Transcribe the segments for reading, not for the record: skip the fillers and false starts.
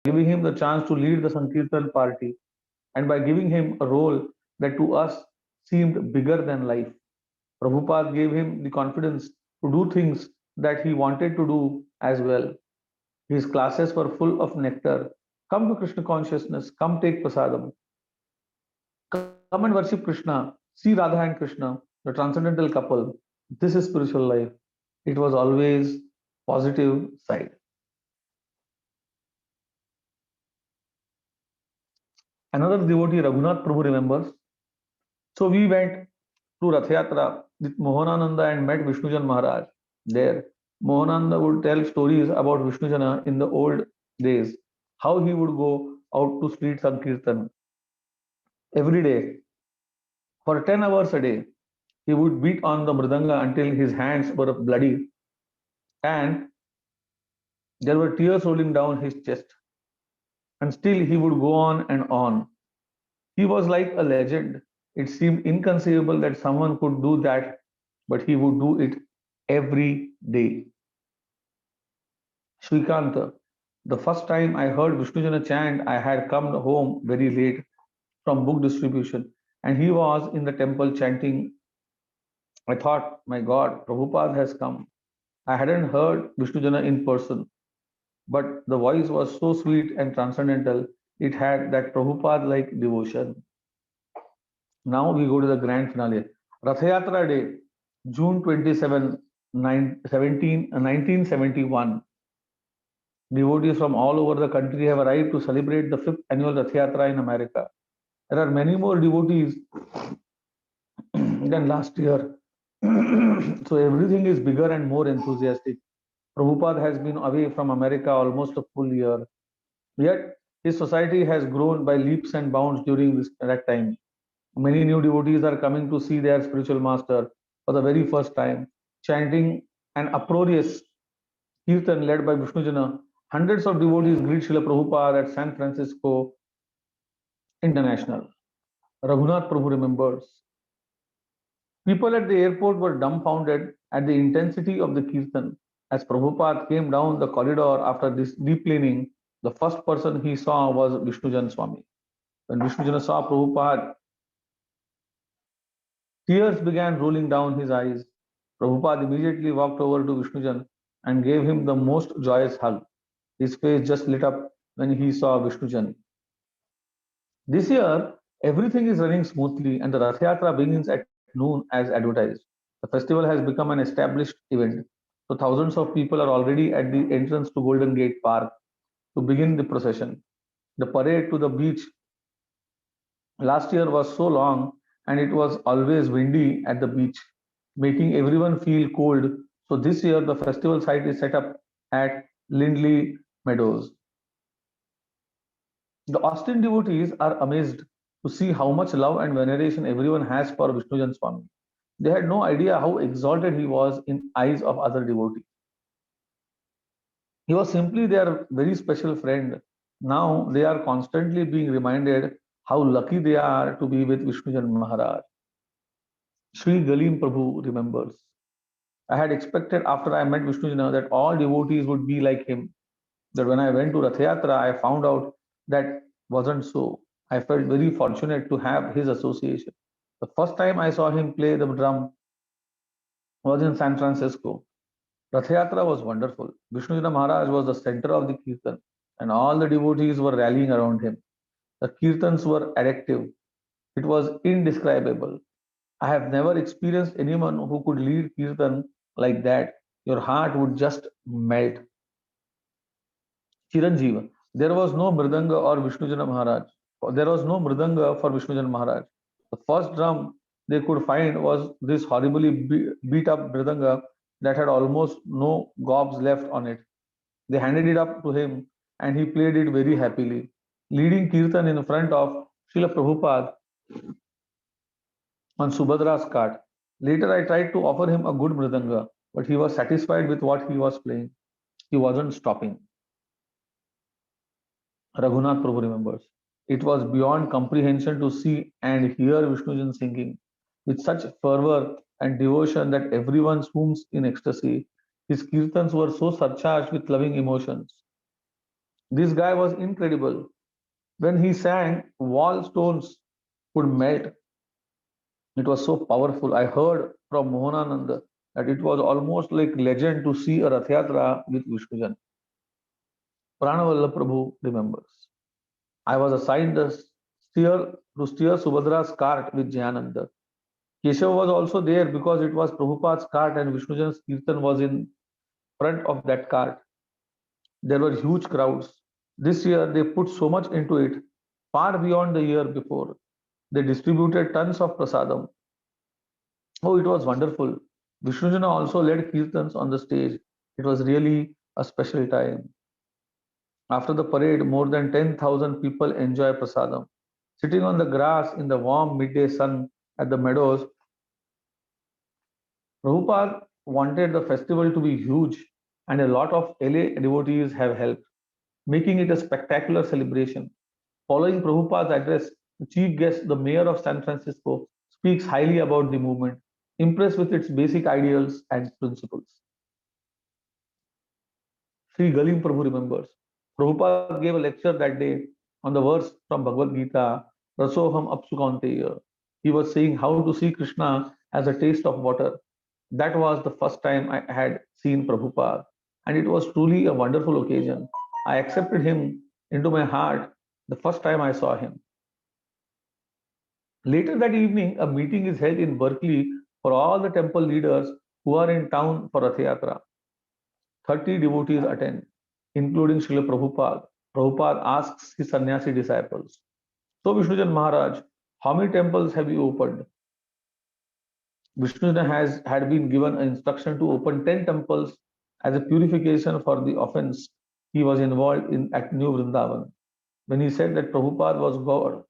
giving him the chance to lead the Sankirtan party and by giving him a role that to us seemed bigger than life. Prabhupada gave him the confidence to do things that he wanted to do as well. His classes were full of nectar. Come to Krishna consciousness, come take prasadam, come and worship Krishna, see Radha and Krishna, the transcendental couple. This is spiritual life. It was always positive side. Another devotee, Raghunath Prabhu, remembers. So we went to Rath Yatra with Mohanananda and met Vishnujan Maharaj there. Mohanananda would tell stories about Vishnujana in the old days, how he would go out to street Sankirtan every day for 10 hours a day. He would beat on the mridanga until his hands were bloody and there were tears rolling down his chest. And still he would go on and on. He was like a legend. It seemed inconceivable that someone could do that, but he would do it every day. Shrikanta, the first time I heard Vishnujana chant, I had come home very late from book distribution, and he was in the temple chanting. I thought, my God, Prabhupada has come. I hadn't heard Vishnujana in person, but the voice was so sweet and transcendental, it had that Prabhupada like devotion. Now we go to the grand finale. Rath Yatra Day, June 27, 1971. Devotees from all over the country have arrived to celebrate the fifth annual Rath Yatra in America. There are many more devotees than last year. So everything is bigger and more enthusiastic. Prabhupada has been away from America almost a full year. Yet his society has grown by leaps and bounds during that time. Many new devotees are coming to see their spiritual master for the very first time, chanting an uproarious kirtan led by Vishnujana. Hundreds of devotees greet Srila Prabhupada at San Francisco International. Raghunath Prabhu remembers. People at the airport were dumbfounded at the intensity of the kirtan. As Prabhupada came down the corridor after this deplaning, the first person he saw was Vishnujan Swami. When Vishnujana saw Prabhupada, tears began rolling down his eyes. Prabhupada immediately walked over to Vishnujan and gave him the most joyous hug. His face just lit up when he saw Vishnujan. This year, everything is running smoothly and the Rath Yatra begins at noon as advertised. The festival has become an established event. So thousands of people are already at the entrance to Golden Gate Park to begin the procession. The parade to the beach last year was so long and it was always windy at the beach, making everyone feel cold. So this year the festival site is set up at Lindley Meadows. The Austin devotees are amazed to see how much love and veneration everyone has for Vishnujan Swami. They had no idea how exalted he was in eyes of other devotees. He was simply their very special friend. Now they are constantly being reminded how lucky they are to be with Vishnujan Maharaj. Sri Galim Prabhu remembers. I had expected after I met Vishnujana that all devotees would be like him. That when I went to Rath Yatra, I found out that wasn't so. I felt very fortunate to have his association. The first time I saw him play the drum was in San Francisco. Rath Yatra was wonderful. Vishnujana Maharaj was the center of the kirtan, and all the devotees were rallying around him. The kirtans were addictive. It was indescribable. I have never experienced anyone who could lead kirtan like that. Your heart would just melt. Chiranjeeva. There was no Mridanga or Vishnujana Maharaj. There was no Mridanga for Vishnujana Maharaj. The first drum they could find was this horribly beat up Mridanga that had almost no gobs left on it. They handed it up to him and he played it very happily, leading Kirtan in front of Srila Prabhupada on Subhadra's cart. Later, I tried to offer him a good Mridanga, but he was satisfied with what he was playing. He wasn't stopping. Raghunath Prabhu remembers. It was beyond comprehension to see and hear Vishnujan singing with such fervor and devotion that everyone swoons in ecstasy. His kirtans were so surcharged with loving emotions. This guy was incredible. When he sang, wall stones would melt. It was so powerful. I heard from Mohanananda that it was almost like legend to see a Rath Yatra with Vishnujan. Pranavalla Prabhu remembers. I was assigned to steer Subhadra's cart with Jayananda. Keshav was also there because it was Prabhupada's cart and Vishnujan's Kirtan was in front of that cart. There were huge crowds. This year they put so much into it, far beyond the year before. They distributed tons of prasadam. Oh, it was wonderful. Vishnujana also led kirtans on the stage. It was really a special time. After the parade, more than 10,000 people enjoy prasadam. Sitting on the grass in the warm midday sun at the meadows, Prabhupada wanted the festival to be huge, and a lot of LA devotees have helped, making it a spectacular celebration. Following Prabhupada's address, the chief guest, the mayor of San Francisco, speaks highly about the movement, impressed with its basic ideals and principles. Sri Galim Prabhu remembers. Prabhupada gave a lecture that day on the verse from Bhagavad Gita, Rasoham Apsukanteya. He was saying how to see Krishna as a taste of water. That was the first time I had seen Prabhupada, and it was truly a wonderful occasion. I accepted him into my heart the first time I saw him. Later that evening, a meeting is held in Berkeley for all the temple leaders who are in town for Rath Yatra. 30 devotees attend, including Srila Prabhupada. Prabhupada asks his sannyasi disciples, so Vishnujan Maharaj, how many temples have you opened? Vishnujan had been given an instruction to open 10 temples as a purification for the offense he was involved in at New Vrindavan. When he said that Prabhupada was God,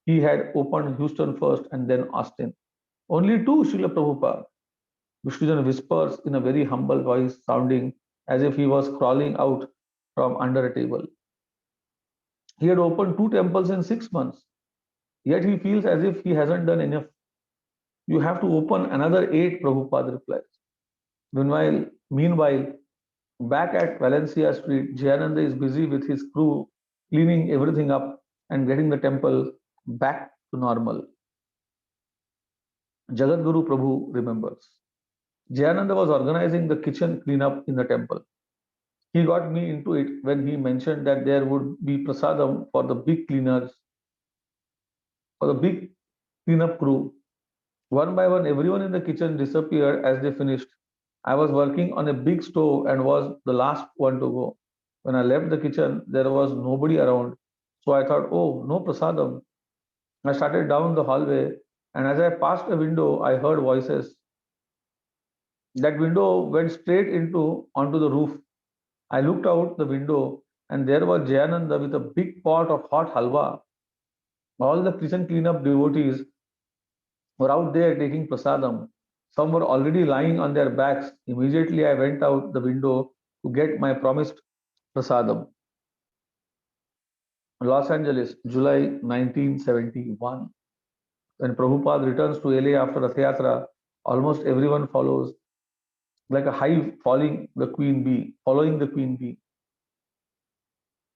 he had opened Houston first and then Austin. Only two, Srila Prabhupada. Vishnujan whispers in a very humble voice, sounding as if he was crawling out from under a table. He had opened two temples in 6 months, yet he feels as if he hasn't done enough. You have to open another eight, Prabhupada replies. Meanwhile, back at Valencia Street, Jayananda is busy with his crew cleaning everything up and getting the temple back to normal. Jagadguru Prabhu remembers. Jayananda was organizing the kitchen cleanup in the temple. He got me into it when he mentioned that there would be prasadam for the big cleaners, for the big cleanup crew. One by one, everyone in the kitchen disappeared as they finished. I was working on a big stove and was the last one to go. When I left the kitchen, there was nobody around. So I thought, oh, no prasadam. I started down the hallway, and as I passed a window, I heard voices. That window went straight onto the roof. I looked out the window, and there was Jayananda with a big pot of hot halwa. All the kitchen cleanup devotees were out there taking prasadam. Some were already lying on their backs. Immediately, I went out the window to get my promised prasadam. Los Angeles, July 1971. When Prabhupada returns to LA after Rath Yatra, almost everyone follows, like a hive following the queen bee.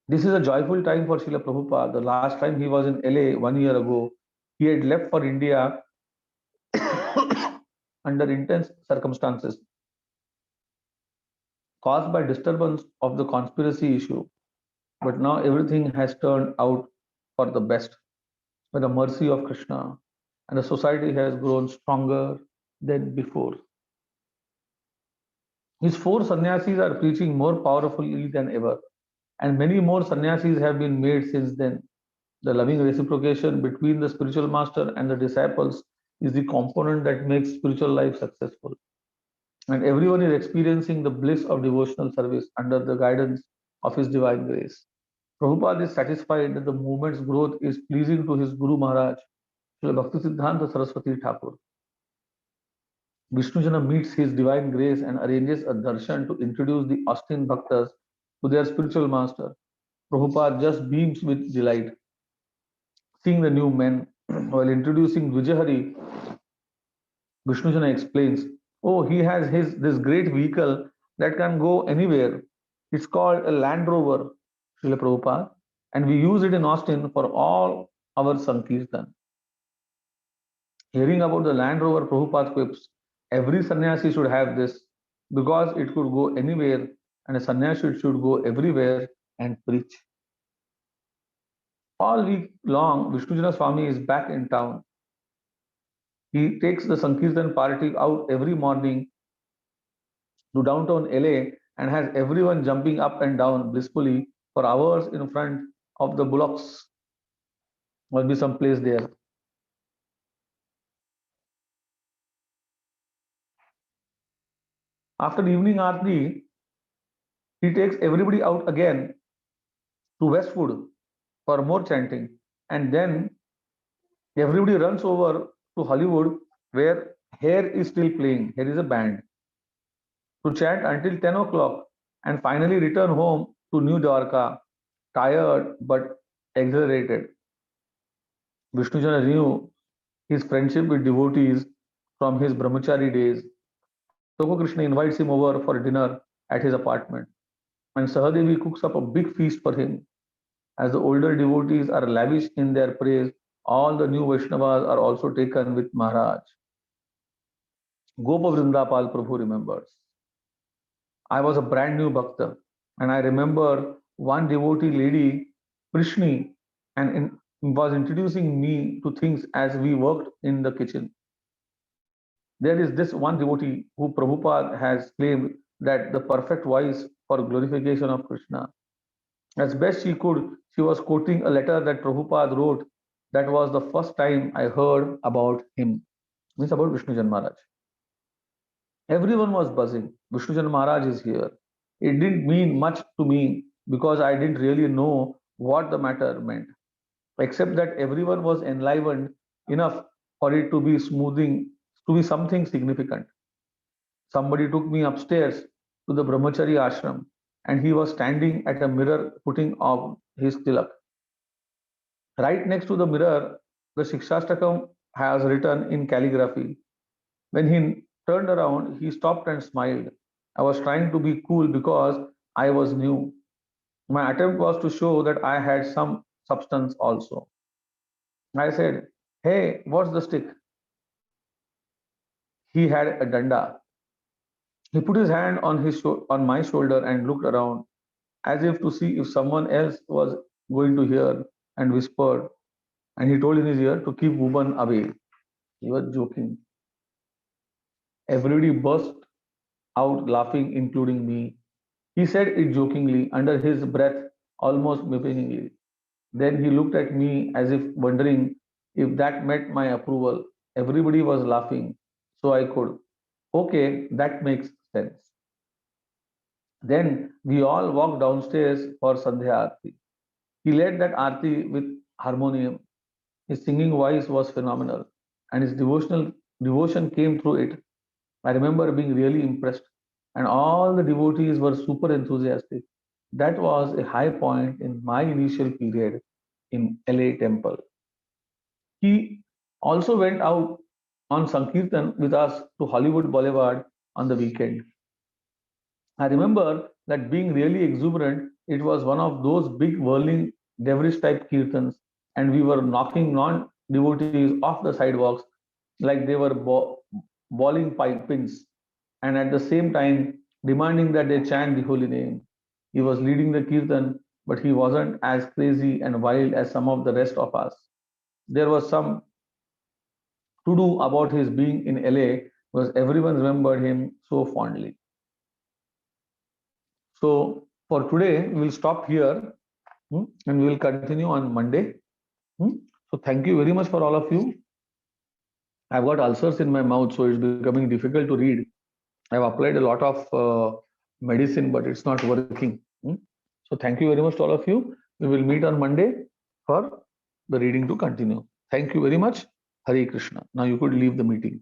This is a joyful time for Srila Prabhupada. The last time he was in LA 1 year ago, he had left for India under intense circumstances caused by disturbance of the conspiracy issue. But now everything has turned out for the best by the mercy of Krishna, and the society has grown stronger than before. His four sannyasis are preaching more powerfully than ever, and many more sannyasis have been made since then. The loving reciprocation between the spiritual master and the disciples is the component that makes spiritual life successful. And everyone is experiencing the bliss of devotional service under the guidance of His divine grace. Prabhupada is satisfied that the movement's growth is pleasing to his Guru Maharaj, Srila Bhaktisiddhanta Saraswati Thakur. Vishnujana meets his divine grace and arranges a darshan to introduce the Austin Bhaktas to their spiritual master. Prabhupada just beams with delight. Seeing the new men, while introducing Vijahari, Vishnujana explains, oh, he has this great vehicle that can go anywhere. It's called a Land Rover. Srila Prabhupada, and we use it in Austin for all our Sankirtan. Hearing about the Land Rover, Prabhupada quips, every sannyasi should have this because it could go anywhere and a sannyasi should go everywhere and preach. All week long, Vishnujana Swami is back in town. He takes the Sankirtan party out every morning to downtown LA and has everyone jumping up and down blissfully for hours in front of the bullocks. Must be some place there. After evening aarti, he takes everybody out again to Westwood for more chanting, and then everybody runs over to Hollywood where Hair is still playing. Here is a band to chant until 10 o'clock and finally return home to New Dwarka, tired but exhilarated. Vishnujana knew his friendship with devotees from his brahmachari days. Toko Krishna invites him over for dinner at his apartment, and Sahadevi cooks up a big feast for him. As the older devotees are lavish in their praise, all the new Vaishnavas are also taken with Maharaj. Gopa Vrindapal Prabhu remembers. I was a brand new bhakta, and I remember one devotee lady, Prishni, and was introducing me to things as we worked in the kitchen. There is this one devotee who Prabhupada has claimed that the perfect voice for glorification of Krishna. As best she could, she was quoting a letter that Prabhupada wrote. That was the first time I heard about him. Means about Vishnujan Maharaj. Everyone was buzzing. Vishnujan Maharaj is here. It didn't mean much to me because I didn't really know what the matter meant, except that everyone was enlivened enough for it to be something significant. Somebody took me upstairs to the Brahmachari ashram, and he was standing at a mirror putting on his tilak. Right next to the mirror, the Shikshashtakam has written in calligraphy. When he turned around, he stopped and smiled. I was trying to be cool because I was new. My attempt was to show that I had some substance also. I said, "Hey, what's the stick?" He had a danda. He put his hand on my shoulder and looked around as if to see if someone else was going to hear and whispered. And he told in his ear to keep woman away. He was joking. Everybody burst out laughing, including me. He said it jokingly, under his breath, almost mimickingly. Then he looked at me as if wondering if that met my approval. Everybody was laughing, so I could. Okay, that makes sense. Then we all walked downstairs for Sandhya Aarti. He led that Aarti with harmonium. His singing voice was phenomenal, and his devotion came through it. I remember being really impressed, and all the devotees were super enthusiastic. That was a high point in my initial period in LA Temple. He also went out on Sankirtan with us to Hollywood Boulevard on the weekend. I remember that being really exuberant, it was one of those big whirling devilish type kirtans, and we were knocking non devotees off the sidewalks like they were bowling pins, and at the same time demanding that they chant the holy name. He was leading the kirtan, but he wasn't as crazy and wild as some of the rest of us. There was some to do about his being in LA because everyone remembered him so fondly. So for today, we'll stop here and we will continue on Monday. So thank you very much for all of you. I've got ulcers in my mouth, so it's becoming difficult to read. I've applied a lot of medicine, but it's not working. So thank you very much to all of you. We will meet on Monday for the reading to continue. Thank you very much. Hare Krishna. Now you could leave the meeting.